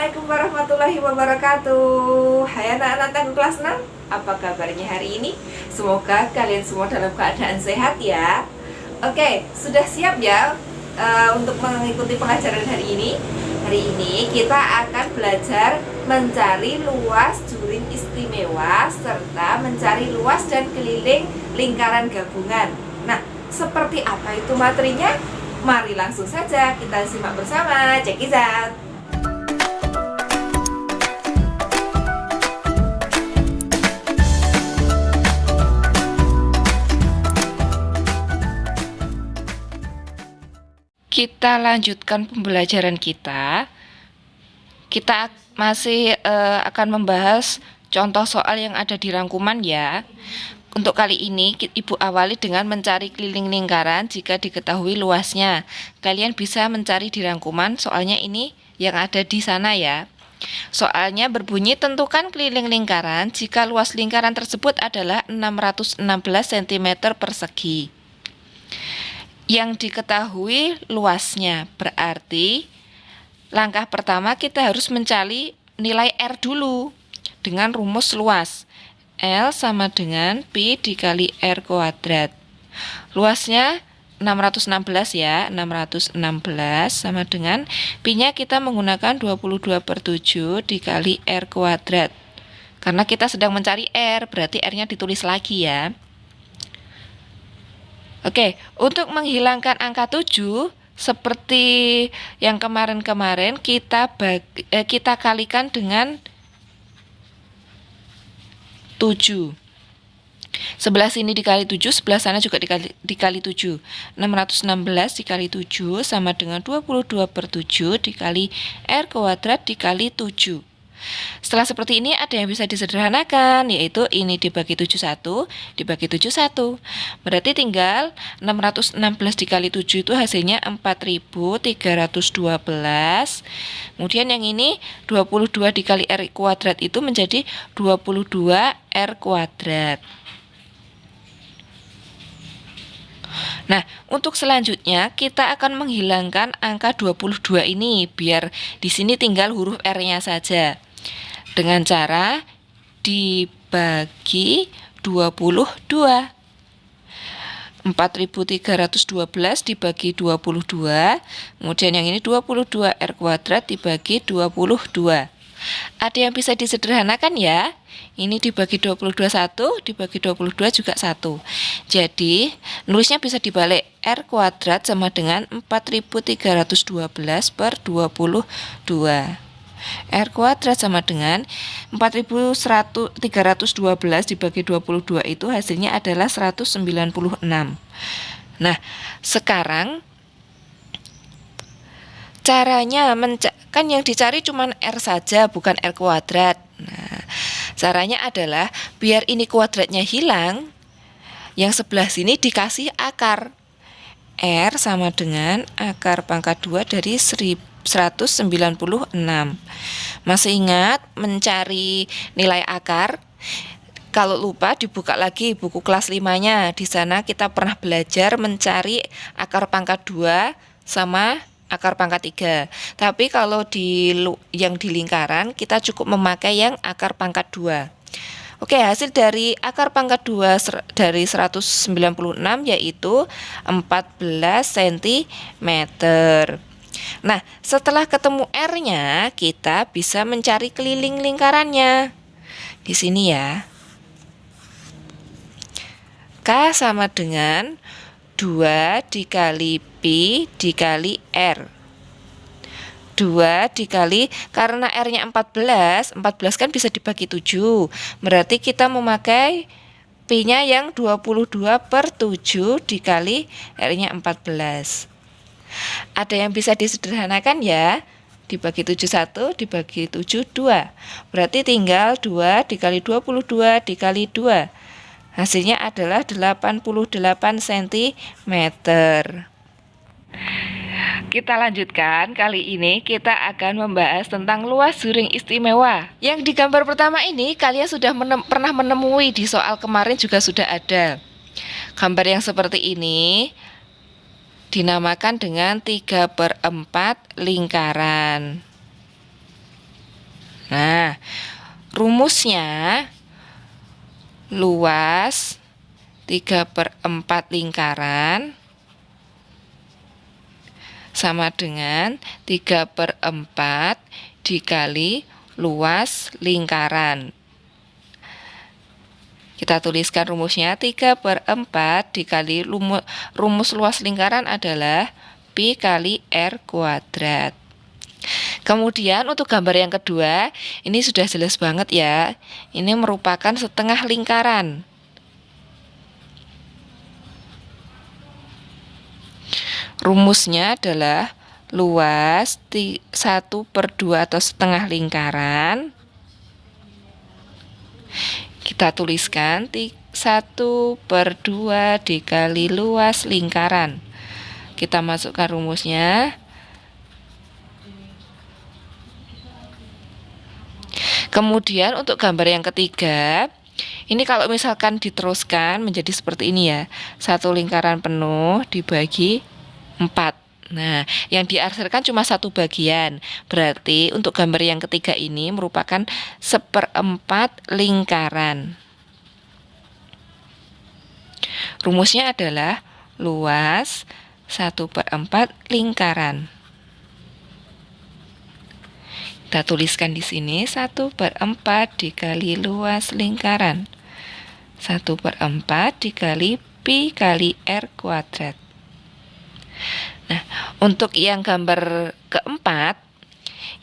Assalamualaikum warahmatullahi wabarakatuh. Hai anak-anak tangguh kelas 6, apa kabarnya hari ini? Semoga kalian semua dalam keadaan sehat ya. Oke, sudah siap ya untuk mengikuti pelajaran hari ini? Hari ini kita akan belajar mencari luas juring istimewa serta mencari luas dan keliling lingkaran gabungan. Nah, seperti apa itu materinya? Mari langsung saja kita simak bersama. Check it out. Kita lanjutkan pembelajaran kita. Kita masih akan membahas contoh soal yang ada di rangkuman ya. Untuk kali ini Ibu awali dengan mencari keliling lingkaran jika diketahui luasnya. Kalian bisa mencari di rangkuman, soalnya ini yang ada di sana ya. Soalnya berbunyi tentukan keliling lingkaran jika luas lingkaran tersebut adalah 616 cm persegi. Yang diketahui luasnya berarti langkah pertama kita harus mencari nilai R dulu dengan rumus luas. L sama dengan Pi dikali R kuadrat. Luasnya 616 ya, 616 sama dengan Pi-nya kita menggunakan 22/7 dikali R kuadrat. Karena kita sedang mencari R, berarti R-nya ditulis lagi ya. Oke, untuk menghilangkan angka 7, seperti yang kemarin-kemarin kita kalikan dengan 7. Sebelah sini dikali 7, sebelah sana juga dikali 7. 616 dikali 7 sama dengan 22/7 dikali R kuadrat dikali 7. Setelah seperti ini ada yang bisa disederhanakan, yaitu ini dibagi 71 dibagi 71. Berarti tinggal 616 dikali 7 itu hasilnya 4312. Kemudian yang ini 22 dikali R kuadrat itu menjadi 22 R kuadrat. Nah, untuk selanjutnya kita akan menghilangkan angka 22 ini biar di sini tinggal huruf R-nya saja. Dengan cara dibagi 22. 4312 dibagi 22. Kemudian yang ini 22 R kuadrat dibagi 22. Ada yang bisa disederhanakan ya. Ini dibagi 22 1, dibagi 22 juga 1. Jadi, nulisnya bisa dibalik. R kuadrat sama dengan 4312 per 22. R kuadrat sama dengan 4312 dibagi 22 itu hasilnya adalah 196. Nah, sekarang caranya kan yang dicari cuma R saja, bukan R kuadrat. Nah, caranya adalah biar ini kuadratnya hilang, yang sebelah sini dikasih akar. R sama dengan akar pangkat 2 dari 196. Masih ingat mencari nilai akar? Kalau lupa dibuka lagi buku kelas 5-nya. Di sana kita pernah belajar mencari akar pangkat 2 sama akar pangkat 3. Tapi kalau yang di lingkaran kita cukup memakai yang akar pangkat 2. Oke, hasil dari akar pangkat 2 dari 196 yaitu 14 cm. Nah, setelah ketemu R-nya, kita bisa mencari keliling lingkarannya. Di sini ya. K sama dengan 2 dikali Pi dikali R. 2 dikali, karena R-nya 14 kan bisa dibagi 7. Berarti kita memakai Pi-nya yang 22/7 dikali R-nya 14. Ada yang bisa disederhanakan ya. Dibagi 71 dibagi 7 2. Berarti tinggal 2 dikali 22 dikali 2. Hasilnya adalah 88 cm. Kita lanjutkan. Kali ini kita akan membahas tentang luas juring istimewa. Yang di gambar pertama ini kalian sudah pernah menemui, di soal kemarin juga sudah ada. Gambar yang seperti ini dinamakan dengan 3/4 lingkaran. Nah, rumusnya luas 3/4 lingkaran sama dengan 3/4 dikali luas lingkaran. Kita tuliskan rumusnya 3/4 dikali rumus luas lingkaran adalah Pi kali R kuadrat. Kemudian untuk gambar yang kedua, ini sudah jelas banget ya. Ini merupakan setengah lingkaran. Rumusnya adalah luas 1/2 atau setengah lingkaran. Kita tuliskan 1/2 dikali luas lingkaran. Kita masukkan rumusnya. Kemudian untuk gambar yang ketiga, ini kalau misalkan diteruskan menjadi seperti ini ya. Satu lingkaran penuh dibagi 4. Nah, yang diarsirkan cuma satu bagian. Berarti untuk gambar yang ketiga ini merupakan 1/4 lingkaran. Rumusnya adalah luas 1/4 lingkaran. Kita tuliskan di sini 1/4 dikali luas lingkaran. 1/4 dikali Pi kali R kuadrat. Nah, untuk yang gambar keempat,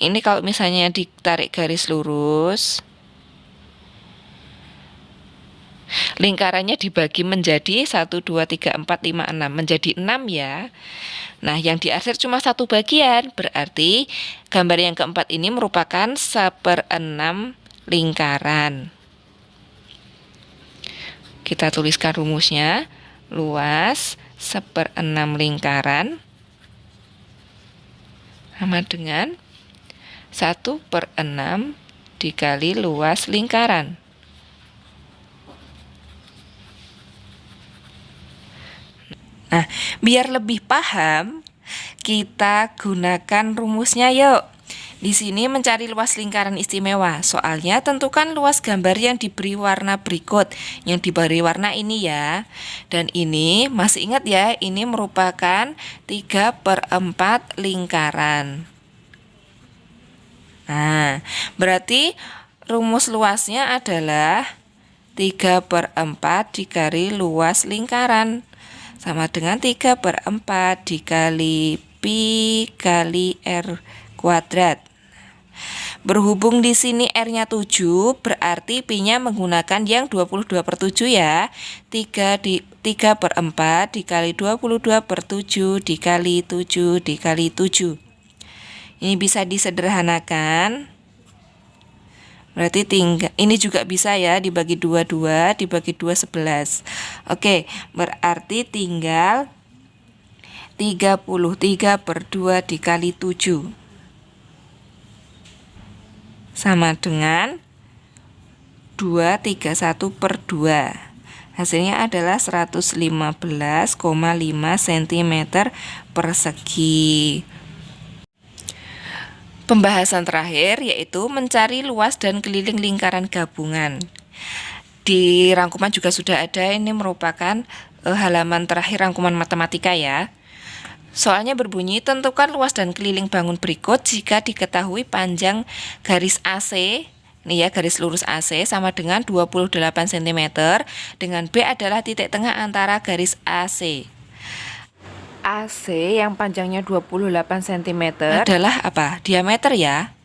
ini kalau misalnya ditarik garis lurus, lingkarannya dibagi menjadi 1, 2, 3, 4, 5, 6. Menjadi 6 ya. Nah, yang diarsir cuma satu bagian. Berarti gambar yang keempat ini merupakan 1/6 lingkaran. Kita tuliskan rumusnya. Luas 1/6 lingkaran sama dengan 1/6 dikali luas lingkaran. Nah, biar lebih paham, kita gunakan rumusnya yuk. Di sini mencari luas lingkaran istimewa. Soalnya tentukan luas gambar yang diberi warna berikut. Yang diberi warna ini ya. Dan ini masih ingat ya, ini merupakan 3/4 lingkaran. Nah, berarti rumus luasnya adalah 3/4 dikali luas lingkaran. Sama dengan 3/4 dikali Pi kali R kuadrat. Berhubung di sini R-nya 7, berarti Pi-nya menggunakan yang 22/7 ya. 3/4 dikali 22/7 dikali 7 dikali 7. Ini bisa disederhanakan. Berarti ini juga bisa ya, dibagi 2 dibagi 2 11. Oke, berarti tinggal 33/2 dikali 7. Sama dengan 231/2. Hasilnya adalah 115,5 cm persegi. Pembahasan terakhir yaitu mencari luas dan keliling lingkaran gabungan. Di rangkuman juga sudah ada, ini merupakan halaman terakhir rangkuman matematika ya. Soalnya berbunyi, tentukan luas dan keliling bangun berikut jika diketahui panjang garis AC, nih ya, garis lurus AC sama dengan 28 cm, dengan B adalah titik tengah antara garis AC. AC yang panjangnya 28 cm adalah apa? Diameter ya.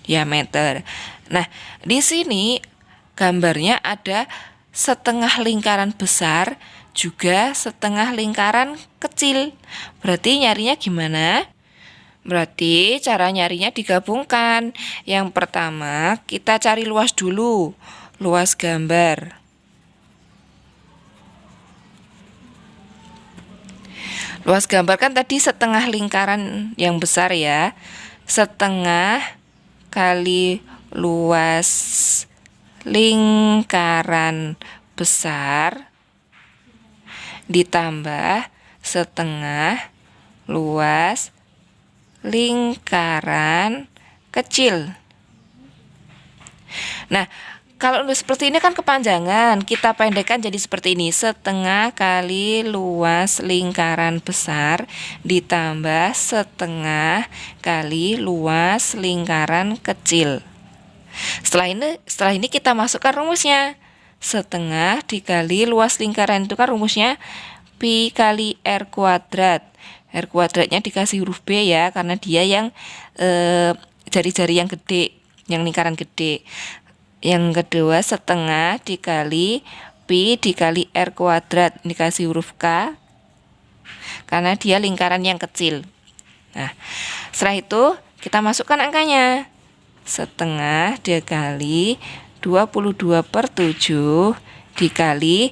Diameter. Nah, di sini gambarnya ada setengah lingkaran besar juga setengah lingkaran kecil. Berarti nyarinya gimana? Berarti cara nyarinya digabungkan. Yang pertama, kita cari luas dulu. Luas gambar. Luas gambar kan tadi setengah lingkaran yang besar ya. Setengah kali luas lingkaran besar ditambah setengah luas lingkaran kecil. Nah, kalau untuk seperti ini kan kepanjangan, kita pendekkan jadi seperti ini. Setengah kali luas lingkaran besar ditambah setengah kali luas lingkaran kecil. Setelah ini kita masukkan rumusnya. Setengah dikali luas lingkaran itu kan rumusnya pi kali R kuadrat. R kuadratnya dikasih huruf B ya, karena dia yang jari-jari yang gede, yang lingkaran gede. Yang kedua setengah dikali pi dikali R kuadrat, dikasih huruf K karena dia lingkaran yang kecil. Nah, setelah itu kita masukkan angkanya. Setengah dikali 22/7 dikali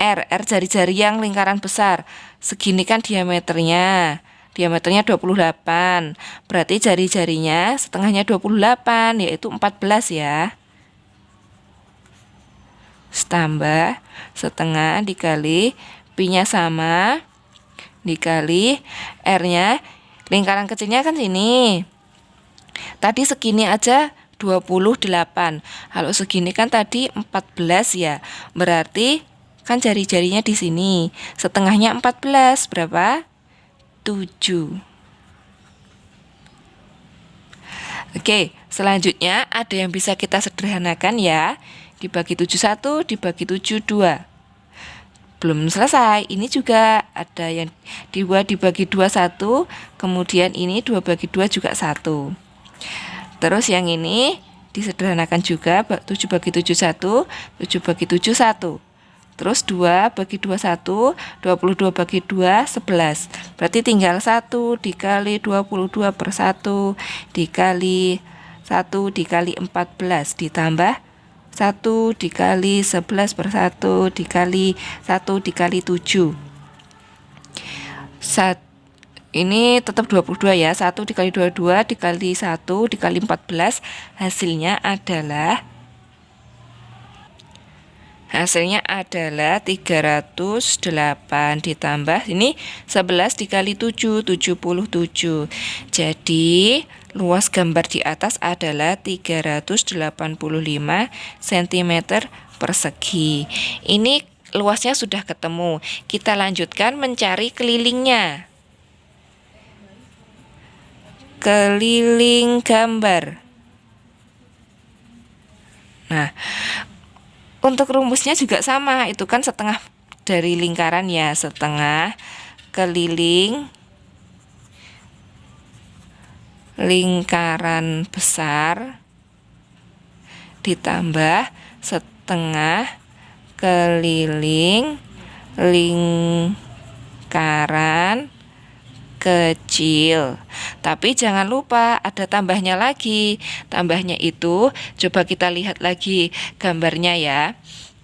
R jari-jari yang lingkaran besar. Segini kan diameternya 28. Berarti jari-jarinya setengahnya 28, yaitu 14 ya. Tambah setengah dikali pi-nya sama dikali R-nya, lingkaran kecilnya kan sini. Tadi segini aja 28. Kalau segini kan tadi 14 ya. Berarti kan jari-jarinya di sini. Setengahnya 14 berapa? 7. Oke, selanjutnya ada yang bisa kita sederhanakan ya. Dibagi 71, dibagi 72. Belum selesai, ini juga ada yang 2 dibagi 21, kemudian ini 2 bagi 2 juga 1. Terus yang ini disederhanakan juga, 7 bagi 71, 7 bagi 7, 1. Terus 2 bagi 2, 1, 22 bagi 2, 11. Berarti tinggal 1 dikali 22/1 dikali 1 dikali 14 ditambah 1 dikali 11/1 dikali 1 dikali 7. Ini tetap 22 ya. 1 dikali 22 dikali 1 dikali 14, hasilnya adalah 308 ditambah ini 11 dikali 7, 77. Jadi luas gambar di atas adalah 385 cm persegi. Ini luasnya sudah ketemu. Kita lanjutkan mencari kelilingnya. Keliling gambar. Nah, untuk rumusnya juga sama, itu kan setengah dari lingkaran ya, setengah keliling lingkaran besar ditambah setengah keliling lingkaran kecil. Tapi jangan lupa ada tambahnya lagi. Tambahnya itu coba kita lihat lagi gambarnya ya.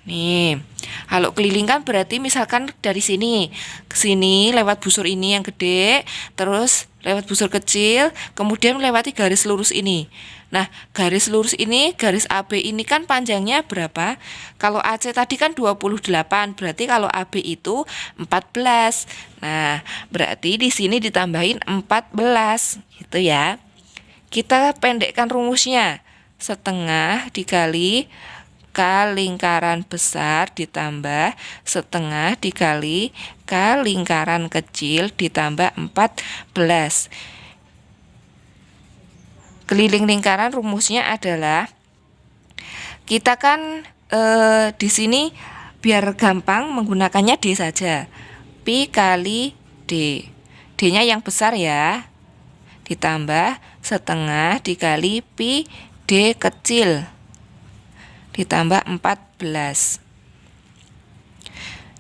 Nih, kalau keliling kan berarti misalkan dari sini ke sini lewat busur ini yang gede, terus lewat busur kecil, kemudian melewati garis lurus ini. Nah, garis lurus ini, garis AB ini kan panjangnya berapa? Kalau AC tadi kan 28, berarti kalau AB itu 14. Nah, berarti di sini ditambahin 14, gitu ya. Kita pendekkan rumusnya. Setengah dikali K lingkaran besar ditambah setengah dikali K lingkaran kecil ditambah 14. Keliling lingkaran rumusnya adalah kita kan di sini biar gampang menggunakannya D saja. Pi kali D. D-nya yang besar ya. Ditambah setengah dikali pi D kecil ditambah 14.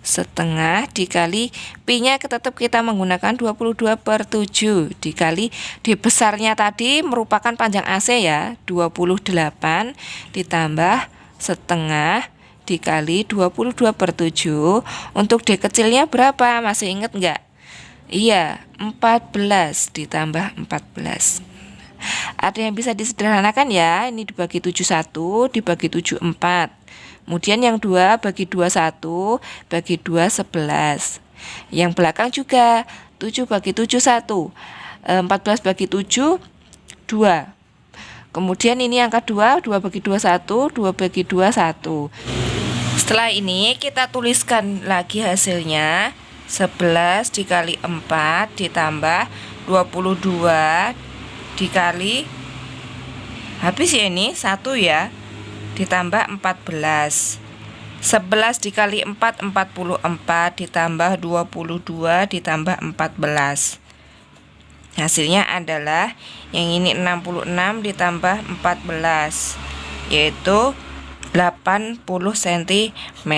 Setengah dikali pi-nya tetap kita menggunakan 22/7 dikali D besarnya tadi merupakan panjang AC ya, 28 ditambah setengah dikali 22/7. Untuk D kecilnya berapa? Masih ingat enggak? Iya, 14 ditambah 14. Ada yang bisa disederhanakan ya. Ini dibagi 71 dibagi 74. Kemudian yang 2 bagi 2 1, bagi 2 11. Yang belakang juga 7 bagi 7 1, 14 bagi 7 2. Kemudian ini angka 2, 2 bagi 2, 1, 2 bagi 2, 1. Setelah ini kita tuliskan lagi hasilnya. 11 dikali 4 ditambah 22 dikali, habis ya ini 1 ya, ditambah 14. 11 dikali 4, 44 ditambah 22 ditambah 14. Hasilnya adalah yang ini 66 ditambah 14, yaitu 80 cm.